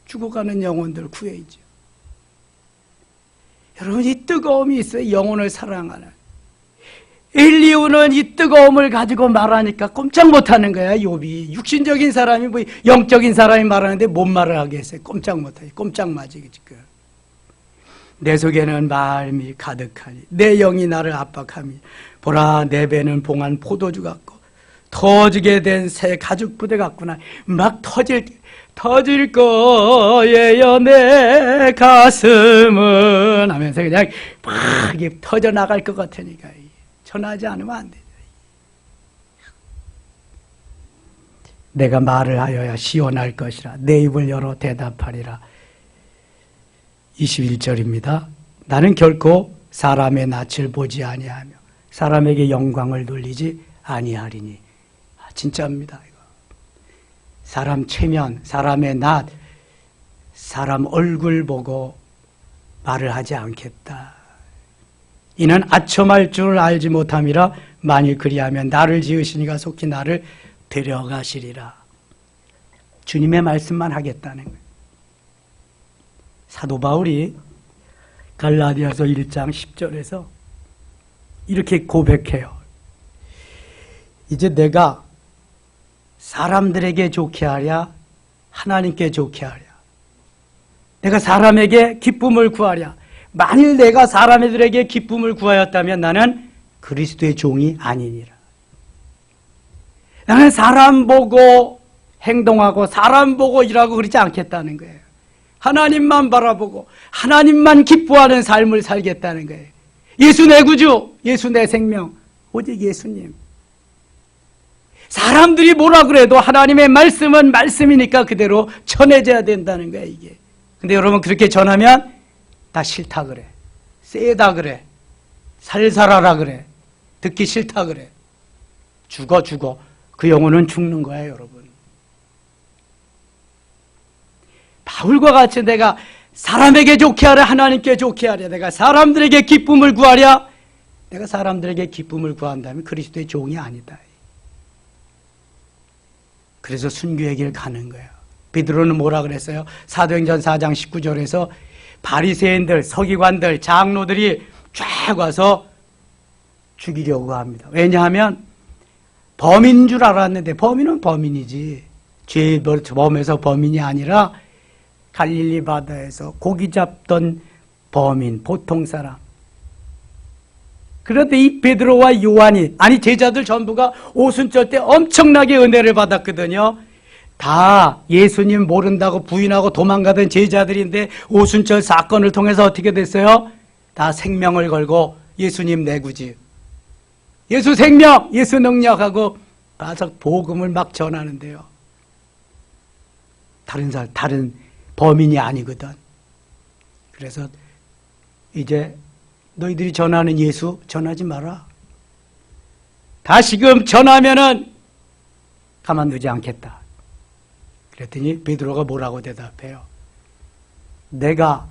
죽어가는 영혼들 구해야죠. 여러분 이 뜨거움이 있어요. 영혼을 사랑하는. 엘리후는 이 뜨거움을 가지고 말하니까 꼼짝 못하는 거야. 욥이 육신적인 사람이 뭐 영적인 사람이 말하는데 뭔 말을 하겠어요. 꼼짝 못하지. 꼼짝 맞지 지금. 내 속에는 마음이 가득하니 내 영이 나를 압박하니 보라 내 배는 봉한 포도주 같고 터지게 된 새 가죽 부대 같구나. 막 터질 거예요 내 가슴은 하면서 그냥 막 터져 나갈 것 같으니까 전하지 않으면 안 돼. 내가 말을 하여야 시원할 것이라 내 입을 열어 대답하리라. 21절입니다. 나는 결코 사람의 낯을 보지 아니하며 사람에게 영광을 돌리지 아니하리니. 진짜입니다. 이거. 사람 체면, 사람의 낯, 사람 얼굴 보고 말을 하지 않겠다. 이는 아첨할 줄을 알지 못함이라. 만일 그리하면 나를 지으시니가 속히 나를 데려가시리라. 주님의 말씀만 하겠다는 거예요. 사도 바울이 갈라디아서 1장 10절에서 이렇게 고백해요. 이제 내가 사람들에게 좋게 하랴 하나님께 좋게 하랴, 내가 사람에게 기쁨을 구하랴. 만일 내가 사람들에게 기쁨을 구하였다면 나는 그리스도의 종이 아니니라. 나는 사람 보고 행동하고 사람 보고 일하고 그러지 않겠다는 거예요. 하나님만 바라보고 하나님만 기뻐하는 삶을 살겠다는 거예요. 예수 내 구주, 예수 내 생명, 오직 예수님. 사람들이 뭐라 그래도 하나님의 말씀은 말씀이니까 그대로 전해져야 된다는 거예요, 이게. 근데 여러분 그렇게 전하면 다 싫다 그래, 세다 그래, 살살하라 그래, 듣기 싫다 그래. 죽어 그 영혼은 죽는 거예요, 여러분. 바울과 같이 내가 사람에게 좋게 하랴 하나님께 좋게 하랴, 내가 사람들에게 기쁨을 구하랴, 내가 사람들에게 기쁨을 구한다면 그리스도의 종이 아니다. 그래서 순교의 길 가는 거예요. 베드로는 뭐라 그랬어요? 사도행전 4장 19절에서 바리새인들, 서기관들, 장로들이 쫙 와서 죽이려고 합니다. 왜냐하면 범인 줄 알았는데 범인은 범인이지, 죄 범에서 범인이 아니라 갈릴리 바다에서 고기 잡던 범인, 보통 사람. 그런데 이 베드로와 요한이, 아니 제자들 전부가 오순절 때 엄청나게 은혜를 받았거든요. 다 예수님 모른다고 부인하고 도망가던 제자들인데 오순절 사건을 통해서 어떻게 됐어요? 다 생명을 걸고 예수님 내 구주, 예수 생명, 예수 능력하고 가서 복음을 막 전하는데요. 다른 범인이 아니거든. 그래서 이제 너희들이 전하는 예수 전하지 마라. 다시금 전하면은 가만두지 않겠다. 그랬더니 베드로가 뭐라고 대답해요? 내가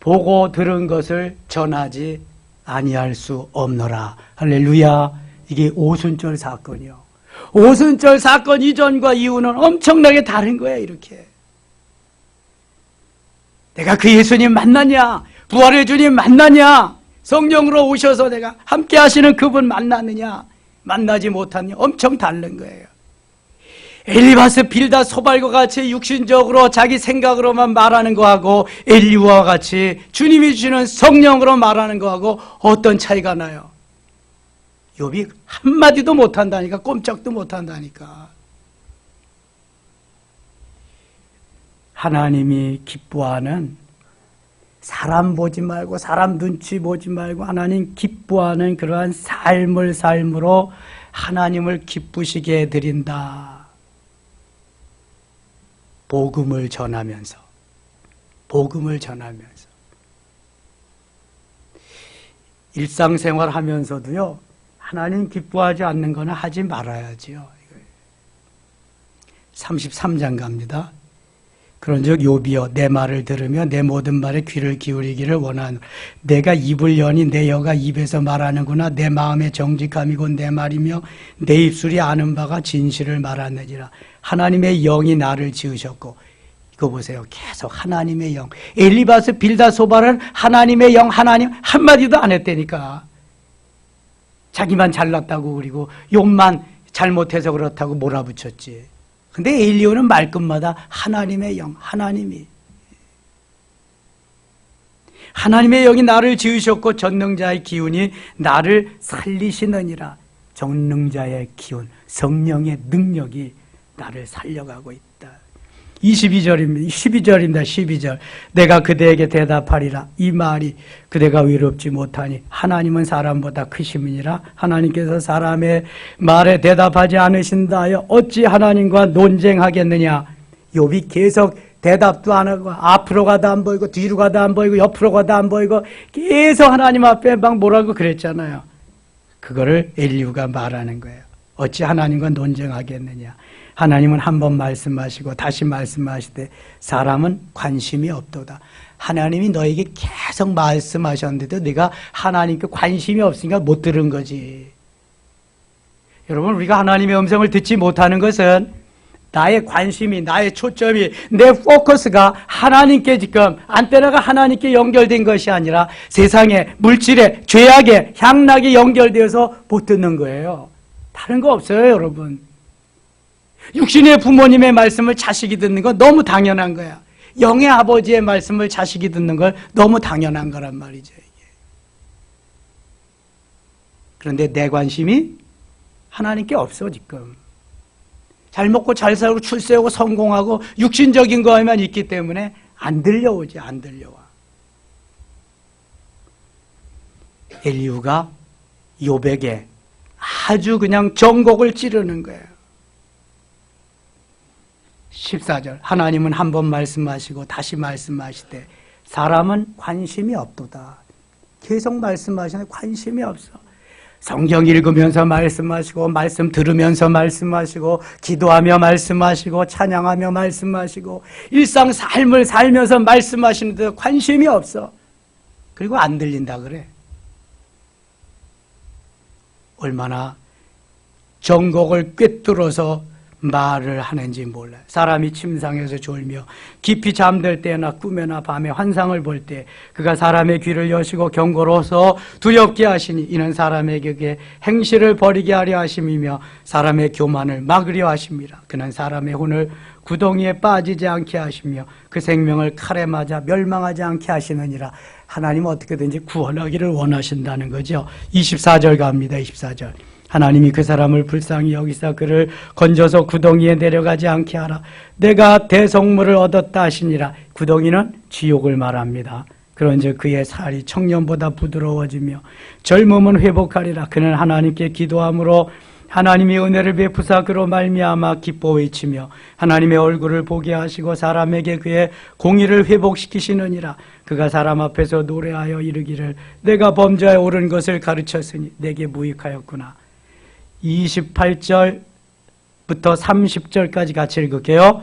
보고 들은 것을 전하지 아니할 수 없노라. 할렐루야. 이게 오순절 사건이요. 오순절 사건 이전과 이후는 엄청나게 다른 거예요, 이렇게. 내가 그 예수님 만났냐? 부활의 주님 만났냐? 성령으로 오셔서 내가 함께 하시는 그분 만났느냐? 만나지 못하느냐? 엄청 다른 거예요. 엘리바스 빌다 소발과 같이 육신적으로 자기 생각으로만 말하는 거하고 엘리야와 같이 주님이 주시는 성령으로 말하는 거하고 어떤 차이가 나요? 욥이 한마디도 못한다니까, 꼼짝도 못한다니까. 하나님이 기뻐하는, 사람 보지 말고 사람 눈치 보지 말고 하나님 기뻐하는 그러한 삶으로 하나님을 기쁘시게 해드린다. 복음을 전하면서 일상생활 하면서도요, 하나님 기뻐하지 않는 거는 하지 말아야지요. 33장 갑니다. 그런즉 욥이여, 내 말을 들으며 내 모든 말에 귀를 기울이기를 원하노라. 내가 입을 여니 내 여가 입에서 말하는구나. 내 마음의 정직함이고 내 말이며 내 입술이 아는 바가 진실을 말하느니라. 하나님의 영이 나를 지으셨고, 이거 보세요. 계속 하나님의 영. 엘리바스 빌다 소발은 하나님의 영, 하나님 한마디도 안 했다니까. 자기만 잘났다고, 그리고 욥만 잘못해서 그렇다고 몰아붙였지. 근데 엘리야는 말끝마다 하나님의 영, 하나님의 영이 나를 지으셨고 전능자의 기운이 나를 살리시느니라. 전능자의 기운, 성령의 능력이 나를 살려가고 있다. 12절입니다. 내가 그대에게 대답하리라. 이 말이 그대가 외롭지 못하니 하나님은 사람보다 크심이니라. 하나님께서 사람의 말에 대답하지 않으신다 하여 어찌 하나님과 논쟁하겠느냐. 욥이 계속 대답도 안 하고 앞으로 가도 안 보이고 뒤로 가도 안 보이고 옆으로 가도 안 보이고 계속 하나님 앞에 막 뭐라고 그랬잖아요. 그거를 엘리후가 말하는 거예요. 어찌 하나님과 논쟁하겠느냐. 하나님은 한 번 말씀하시고 다시 말씀하시되 사람은 관심이 없도다. 하나님이 너에게 계속 말씀하셨는데도 네가 하나님께 관심이 없으니까 못 들은 거지. 여러분, 우리가 하나님의 음성을 듣지 못하는 것은 나의 관심이, 나의 초점이, 내 포커스가 하나님께 지금 안테나가 하나님께 연결된 것이 아니라 세상에, 물질에, 죄악에, 향락에 연결되어서 못 듣는 거예요. 다른 거 없어요, 여러분. 육신의 부모님의 말씀을 자식이 듣는 건 너무 당연한 거야. 영의 아버지의 말씀을 자식이 듣는 걸 너무 당연한 거란 말이죠, 이게. 그런데 내 관심이 하나님께 없어, 지금. 잘 먹고 잘 살고 출세하고 성공하고 육신적인 거에만 있기 때문에 안 들려오지, 안 들려와. 엘리후가 욥에게 아주 그냥 정곡을 찌르는 거예요. 14절, 하나님은 한 번 말씀하시고 다시 말씀하시되 사람은 관심이 없도다. 계속 말씀하시는데 관심이 없어. 성경 읽으면서 말씀하시고, 말씀 들으면서 말씀하시고, 기도하며 말씀하시고, 찬양하며 말씀하시고, 일상 삶을 살면서 말씀하시는데 관심이 없어. 그리고 안 들린다 그래. 얼마나 정곡을 꿰뚫어서 말을 하는지 몰라요. 사람이 침상에서 졸며 깊이 잠들 때나 꿈에나 밤에 환상을 볼 때 그가 사람의 귀를 여시고 경고로서 두렵게 하시니 이는 사람에게 행실을 버리게 하려 하심이며 사람의 교만을 막으려 하심이라. 그는 사람의 혼을 구덩이에 빠지지 않게 하시며 그 생명을 칼에 맞아 멸망하지 않게 하시느니라. 하나님은 어떻게든지 구원하기를 원하신다는 거죠. 24절 갑니다. 24절. 하나님이 그 사람을 불쌍히 여기사 그를 건져서 구덩이에 내려가지 않게 하라. 내가 대성물을 얻었다 하시니라. 구덩이는 지옥을 말합니다. 그런즉 그의 살이 청년보다 부드러워지며 젊음은 회복하리라. 그는 하나님께 기도함으로 하나님의 은혜를 베푸사 그로 말미암아 기뻐 외치며 하나님의 얼굴을 보게 하시고 사람에게 그의 공의를 회복시키시느니라. 그가 사람 앞에서 노래하여 이르기를 내가 범죄에 옳은 것을 가르쳤으니 내게 무익하였구나. 28절부터 30절까지 같이 읽을게요.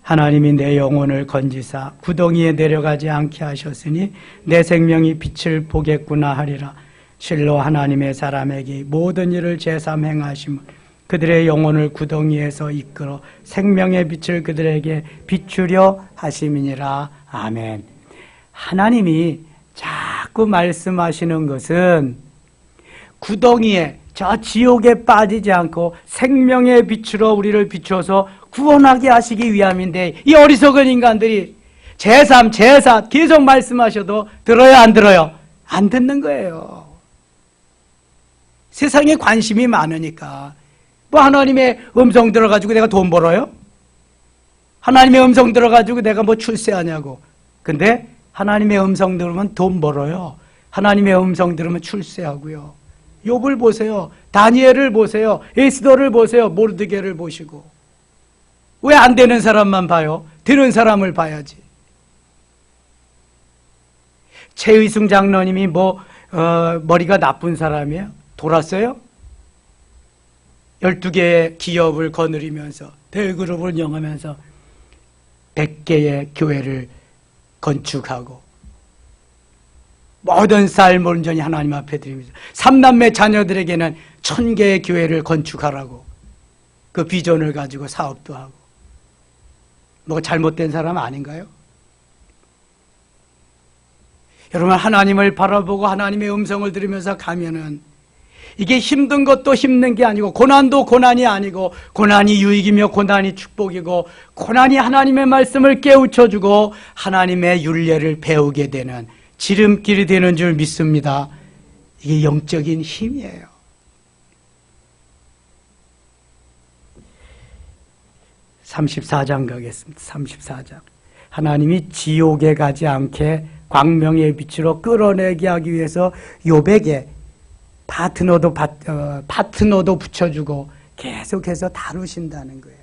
하나님이 내 영혼을 건지사 구덩이에 내려가지 않게 하셨으니 내 생명이 빛을 보겠구나 하리라. 실로 하나님의 사람에게 모든 일을 제삼 행하심은 그들의 영혼을 구덩이에서 이끌어 생명의 빛을 그들에게 비추려 하심이니라. 아멘. 하나님이 자꾸 말씀하시는 것은 구덩이에 저 지옥에 빠지지 않고 생명의 빛으로 우리를 비춰서 구원하게 하시기 위함인데 이 어리석은 인간들이 제3, 제4 계속 말씀하셔도 들어요, 안 들어요? 안 듣는 거예요. 세상에 관심이 많으니까. 뭐 하나님의 음성 들어가지고 내가 돈 벌어요? 하나님의 음성 들어가지고 내가 뭐 출세하냐고. 근데 하나님의 음성 들으면 돈 벌어요. 하나님의 음성 들으면 출세하고요. 욥을 보세요. 다니엘을 보세요. 에스더를 보세요. 모르드게를 보시고. 왜 안 되는 사람만 봐요? 되는 사람을 봐야지. 최의승 장로님이 머리가 나쁜 사람이에요? 돌았어요? 12개의 기업을 거느리면서 대그룹을 운영하면서 100개의 교회를 건축하고 모든 삶을 온전히 하나님 앞에 드리면서 3남매 자녀들에게는 1000개의 교회를 건축하라고 그 비전을 가지고 사업도 하고. 뭐 잘못된 사람 아닌가요? 여러분, 하나님을 바라보고 하나님의 음성을 들으면서 가면은 이게 힘든 것도 힘든 게 아니고 고난도 고난이 아니고 고난이 유익이며 고난이 축복이고 고난이 하나님의 말씀을 깨우쳐주고 하나님의 율례를 배우게 되는 지름길이 되는 줄 믿습니다. 이게 영적인 힘이에요. (34장) 가겠습니다. 34장. 하나님이 지옥에 가지 않게 광명의 빛으로 끌어내게 하기 위해서 욥에게 파트너도 붙여주고 계속해서 다루신다는 거예요.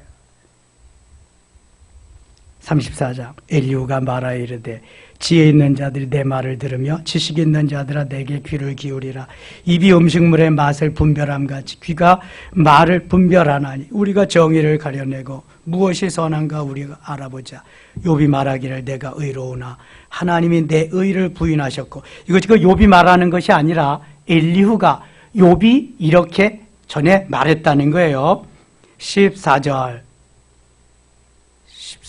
34장. 엘리후가 말하여 이르되 지혜 있는 자들이 내 말을 들으며 지식 있는 자들아 내게 귀를 기울이라. 입이 음식물의 맛을 분별함같이 귀가 말을 분별하나니 우리가 정의를 가려내고 무엇이 선한가 우리가 알아보자. 욥이 말하기를 내가 의로우나 하나님이 내 의를 부인하셨고. 이거 지금 욥이 말하는 것이 아니라 엘리후가 욥이 이렇게 전에 말했다는 거예요. 14절.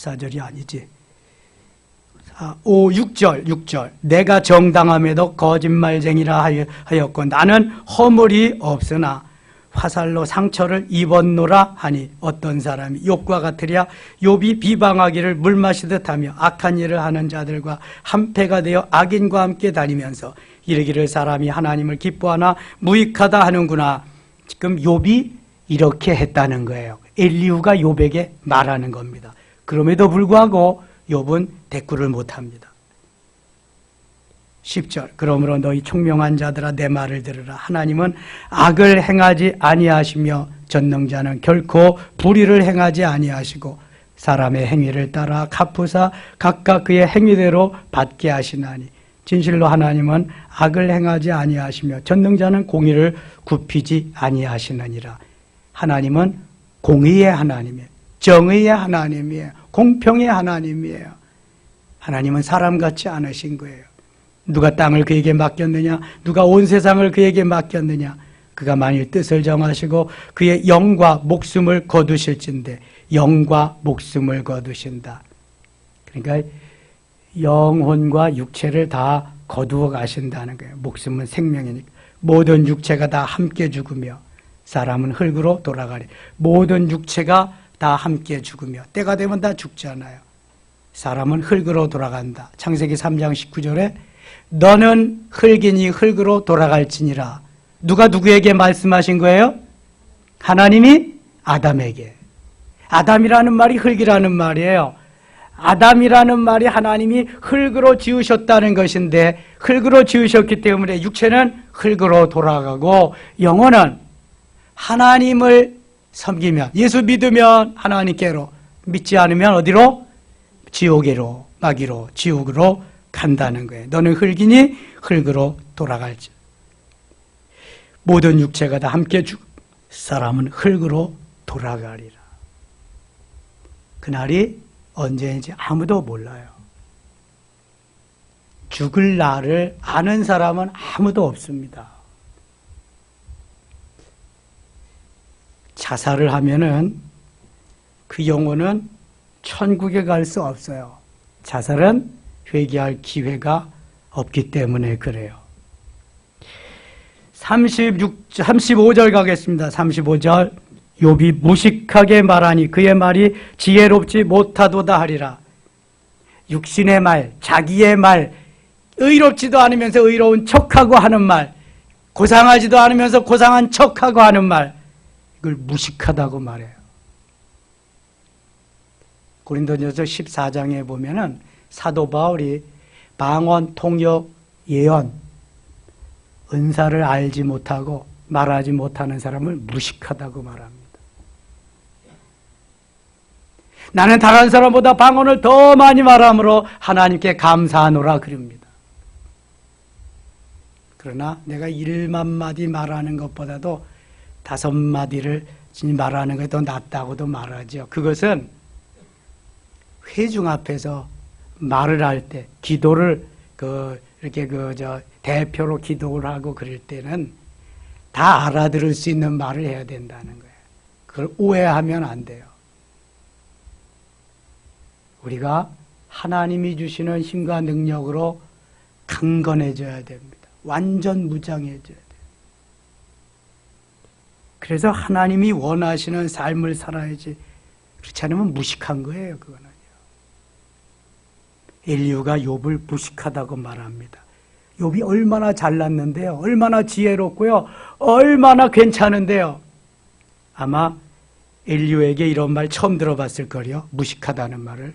14절이 아니지. 6절. 내가 정당함에도 거짓말쟁이라 하였고 나는 허물이 없으나 화살로 상처를 입었노라 하니 어떤 사람이 욥과 같으랴. 욥이 비방하기를 물 마시듯 하며 악한 일을 하는 자들과 한패가 되어 악인과 함께 다니면서 이르기를 사람이 하나님을 기뻐하나 무익하다 하는구나. 지금 욥이 이렇게 했다는 거예요. 엘리후가 욥에게 말하는 겁니다. 그럼에도 불구하고 욥은 대꾸를 못합니다. 10절. 그러므로 너희 총명한 자들아 내 말을 들으라. 하나님은 악을 행하지 아니하시며 전능자는 결코 불의를 행하지 아니하시고 사람의 행위를 따라 갚으사 각각 그의 행위대로 받게 하시나니 진실로 하나님은 악을 행하지 아니하시며 전능자는 공의를 굽히지 아니하시느니라. 하나님은 공의의 하나님이에요. 정의의 하나님이에요. 공평의 하나님이에요. 하나님은 사람 같지 않으신 거예요. 누가 땅을 그에게 맡겼느냐? 누가 온 세상을 그에게 맡겼느냐? 그가 만일 뜻을 정하시고 그의 영과 목숨을 거두실진데 영과 목숨을 거두신다. 그러니까 영혼과 육체를 다 거두어 가신다는 거예요. 목숨은 생명이니까. 모든 육체가 다 함께 죽으며 사람은 흙으로 돌아가리. 모든 육체가 다 함께 죽으며 때가 되면 다 죽잖아요. 사람은 흙으로 돌아간다. 창세기 3장 19절에 너는 흙이니 흙으로 돌아갈지니라. 누가 누구에게 말씀하신 거예요? 하나님이 아담에게. 아담이라는 말이 흙이라는 말이에요. 아담이라는 말이 하나님이 흙으로 지으셨다는 것인데 흙으로 지으셨기 때문에 육체는 흙으로 돌아가고 영혼은 하나님을 섬기면 예수 믿으면 하나님께로 믿지 않으면 어디로? 지옥으로 마귀로 지옥으로 간다는 거예요. 너는 흙이니 흙으로 돌아갈지. 모든 육체가 다 함께 사람은 흙으로 돌아가리라. 그날이 언제인지 아무도 몰라요. 죽을 날을 아는 사람은 아무도 없습니다. 자살을 하면은 그 영혼은 천국에 갈 수 없어요. 자살은 회개할 기회가 없기 때문에 그래요. 35절 가겠습니다. 35절. 욥이 무식하게 말하니 그의 말이 지혜롭지 못하도다 하리라. 육신의 말, 자기의 말, 의롭지도 않으면서 의로운 척하고 하는 말, 고상하지도 않으면서 고상한 척하고 하는 말, 이걸 무식하다고 말해요. 고린도전서 14장에 보면은 사도 바울이 방언, 통역, 예언, 은사를 알지 못하고 말하지 못하는 사람을 무식하다고 말합니다. 나는 다른 사람보다 방언을 더 많이 말함으로 하나님께 감사하노라 그럽니다. 그러나 내가 1만 마디 말하는 것보다도 5마디를 말하는 것이 더 낫다고도 말하죠. 그것은 회중 앞에서 말을 할 때, 기도를 이렇게 대표로 기도를 하고 그럴 때는 다 알아들을 수 있는 말을 해야 된다는 거예요. 그걸 오해하면 안 돼요. 우리가 하나님이 주시는 힘과 능력으로 강건해져야 됩니다. 완전 무장해져야 돼요. 그래서 하나님이 원하시는 삶을 살아야지. 그렇지 않으면 무식한 거예요. 그거는요. 엘리후가 욥을 무식하다고 말합니다. 욥이 얼마나 잘났는데요. 얼마나 지혜롭고요. 얼마나 괜찮은데요. 아마 엘리후에게 이런 말 처음 들어봤을 거요. 무식하다는 말을.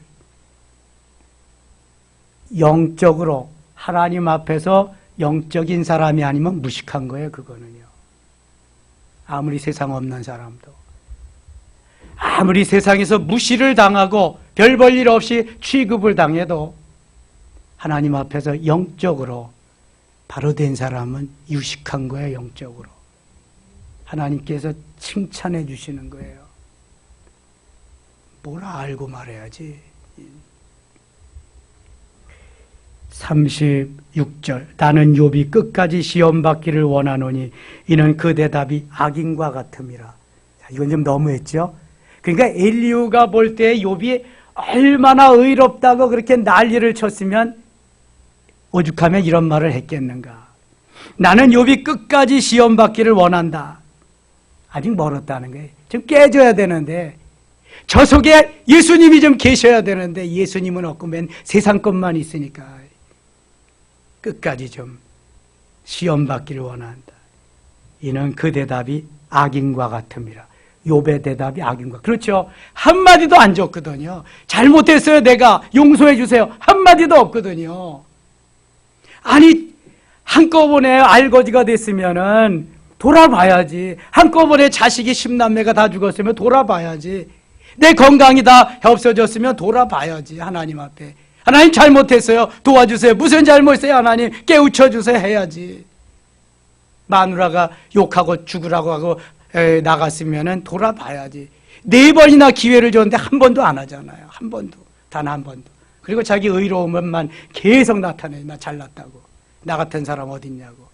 영적으로 하나님 앞에서 영적인 사람이 아니면 무식한 거예요. 그거는요. 아무리 세상 없는 사람도. 아무리 세상에서 무시를 당하고 별 볼 일 없이 취급을 당해도 하나님 앞에서 영적으로 바로 된 사람은 유식한 거예요. 영적으로. 하나님께서 칭찬해 주시는 거예요. 뭘 알고 말해야지. 36절. 나는 욥이 끝까지 시험받기를 원하노니 이는 그 대답이 악인과 같음이라. 이건 좀 너무했죠. 그러니까 엘리후가 볼 때 욥이 얼마나 의롭다고 그렇게 난리를 쳤으면 오죽하면 이런 말을 했겠는가. 나는 욥이 끝까지 시험 받기를 원한다. 아직 멀었다는 거예요. 좀 깨져야 되는데, 저 속에 예수님이 좀 계셔야 되는데 예수님은 없고 맨 세상 것만 있으니까 끝까지 좀 시험 받기를 원한다. 이는 그 대답이 악인과 같음이라. 욥의 대답이 악인과. 그렇죠. 한마디도 안 줬거든요. 잘못했어요. 내가 용서해 주세요. 한마디도 없거든요. 아니, 한꺼번에 알거지가 됐으면은 돌아봐야지. 한꺼번에 자식이 10남매가 다 죽었으면 돌아봐야지. 내 건강이 다 없어졌으면 돌아봐야지. 하나님 앞에. 하나님 잘못했어요. 도와주세요. 무슨 잘못했어요? 하나님 깨우쳐주세요. 해야지. 마누라가 욕하고 죽으라고 하고 나갔으면은 돌아봐야지. 4번이나 기회를 줬는데 한 번도 안 하잖아요. 한 번도. 단 한 번도. 그리고 자기 의로움만 계속 나타내. 나 잘났다고. 나 같은 사람 어딨냐고.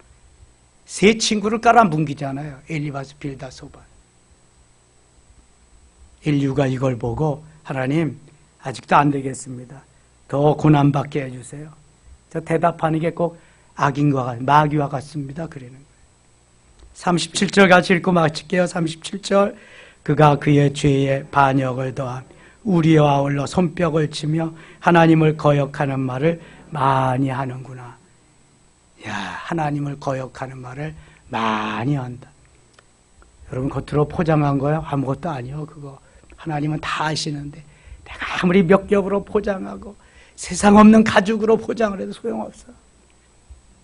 세 친구를 깔아뭉기잖아요. 엘리바스, 빌다, 소발. 인류가 이걸 보고 하나님 아직도 안 되겠습니다. 더 고난받게 해주세요. 저 대답하는 게 꼭 악인과 마귀와 같습니다. 그러는 거예요. 37절 같이 읽고 마칠게요. 37절. 그가 그의 죄에 반역을 더함 우리와 아울러 손뼉을 치며 하나님을 거역하는 말을 많이 하는구나. 야, 하나님을 거역하는 말을 많이 한다. 여러분 겉으로 포장한 거요? 아무것도 아니요. 그거 하나님은 다 아시는데 내가 아무리 몇 겹으로 포장하고 세상 없는 가죽으로 포장을 해도 소용없어.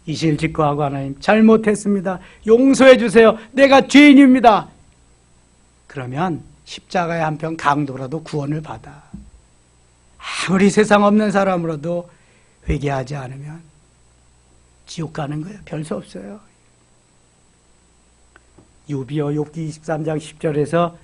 이실 직고하고 하나님 잘못했습니다. 용서해 주세요. 내가 죄인입니다. 그러면 십자가의 한편 강도라도 구원을 받아. 아무리 세상 없는 사람으로도 회개하지 않으면 지옥 가는 거예요. 별 수 없어요. 욥이요. 욥기 23장 10절에서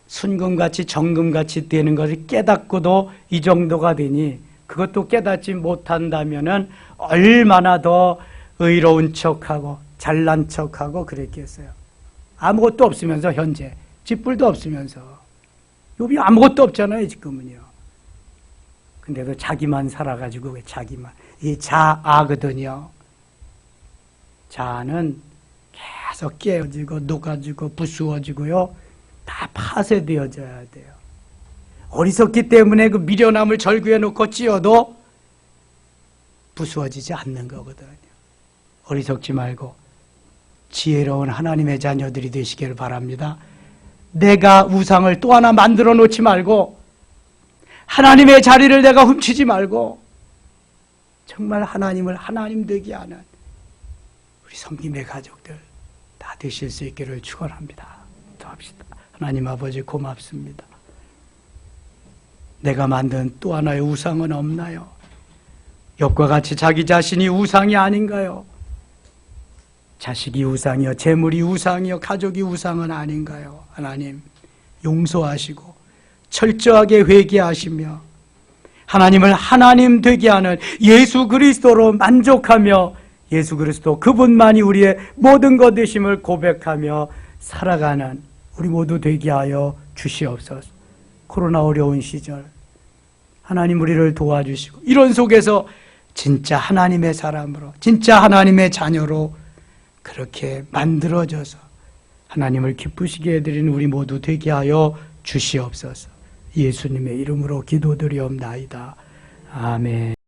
순금같이 정금같이 되는 것을 깨닫고도 이 정도가 되니 그것도 깨닫지 못한다면은 얼마나 더 의로운 척하고 잘난 척하고 그랬겠어요. 아무것도 없으면서 현재 쥐뿔도 없으면서 욥이 아무것도 없잖아요. 지금은요. 근데도 자기만 살아가지고 왜 자기만 이 자아거든요. 자아는 계속 깨어지고 녹아지고 부수어지고요. 다 파쇄되어져야 돼요. 어리석기 때문에 그 미련함을 절구해 놓고 찌어도 부수어지지 않는 거거든요. 어리석지 말고 지혜로운 하나님의 자녀들이 되시기를 바랍니다. 내가 우상을 또 하나 만들어 놓지 말고 하나님의 자리를 내가 훔치지 말고 정말 하나님을 하나님 되게 하는 우리 섬김의 가족들 다 되실 수 있기를 축원합니다. 기도합시다. 하나님 아버지 고맙습니다. 내가 만든 또 하나의 우상은 없나요? 욥과 같이 자기 자신이 우상이 아닌가요? 자식이 우상이요, 재물이 우상이요, 가족이 우상은 아닌가요? 하나님 용서하시고 철저하게 회개하시며 하나님을 하나님 되게 하는 예수 그리스도로 만족하며 예수 그리스도 그분만이 우리의 모든 것 되심을 고백하며 살아가는 우리 모두 되게 하여 주시옵소서. 코로나 어려운 시절 하나님 우리를 도와주시고 이런 속에서 진짜 하나님의 사람으로 진짜 하나님의 자녀로 그렇게 만들어져서 하나님을 기쁘시게 해드리는 우리 모두 되게 하여 주시옵소서. 예수님의 이름으로 기도드리옵나이다. 아멘.